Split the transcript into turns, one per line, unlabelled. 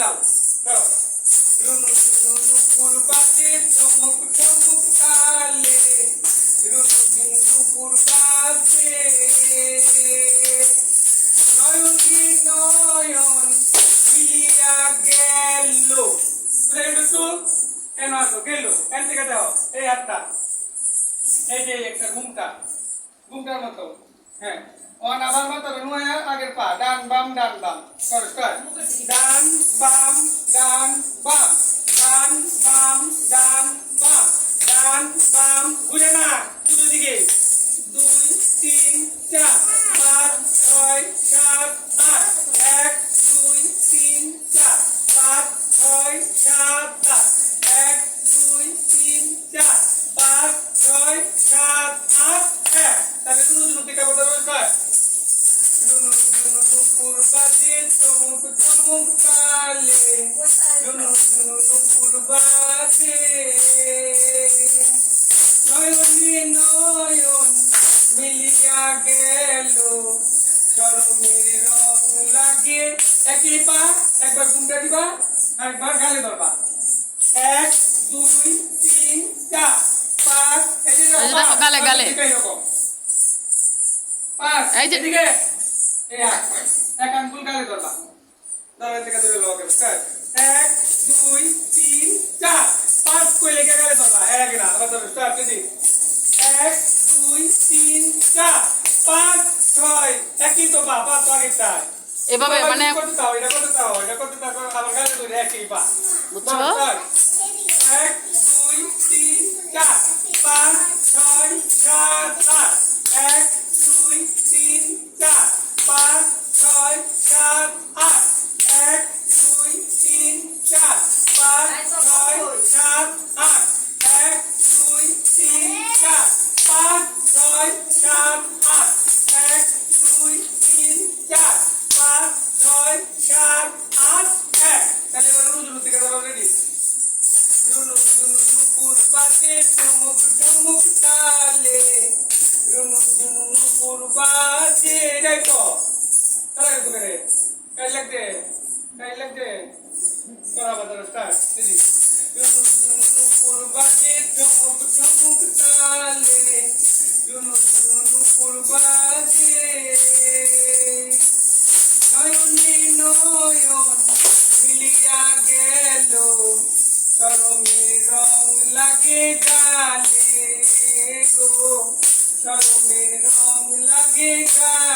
মিলাও ধরো রুনু ঝুনু নুপুর বাজে চমক চমক তালে রুনু ঝুনু নুপুর বাজে নয়নী নয়ন মিলিয়া গেল বুঝে গেছো এনো আসো গেল এন থেকে দাও এই হাতটা এই যে একটা ঘুমটার মতো হ্যাঁ অন আবার মতো নুয়া আগের পা ডান বাম করো স্টার্ট ডান বাম ডান বাম ডান বাম ডান বাম ডান বাম ঘুরে না দুটো দিকে 2 3 4 5 6 7 8 1 2 3 4 5 6 7 8 1 2 3 4 5 6 7 8 তাহলে দুটো দিকে কথা রোজ কর রুনু ঝুনু নুপুর বাজে চমক চমক তালে রুনু ঝুনু নুপুর বাজে নয়নী নয়ন মিলিয়া গেল চরমের রং লাগে একই পা একবার ঘুমটা দিবা আরেকবার গালে ধরবা 1 2 3 4 5 এই যে
দেখো গালে গালে
এরকম 5
এই যে
এদিকে এই এক আঙ্গুল গালে ধরবা ধরে থেকে ধরে লোকে স্টার্ট 1 2 3 4 5 কই লেগে গালে ধরবা এর আগে না আবার ধরো স্টার্ট দিদি 1 2 3 4 5 6 একই তো পা পা তো আগে চাই
এভাবে মানে
করতে দাও এটা করতে দাও আবার গালে ধরে একই পা
বুঝছো
1 2 3 4 5 6 7 8 1 2 3 4 5 6 7 8 1 2 3 4 5 6 7 8 1 2 3 4 5 6 7 8 1 2 3 4 5 6 7 8 তাহলে এবার রুজু থেকে ধরো রেডি রুনু ঝুনু নুপুর বাজে চমক চমক তালে রুনু ঝুনু নুপুর বাজে যাই তো তারা গেছো রে কাই লাগছে করা বাজার স্টার্ট দিদি রুনু ঝুনু নুপুর বাজে চমক চমক তালে রুনু ঝুনু নুপুর বাজে নয়নী নয়ন মিলিয়া গেল চরমের রং লাগে গালে গো চরমের রং লাগে গালে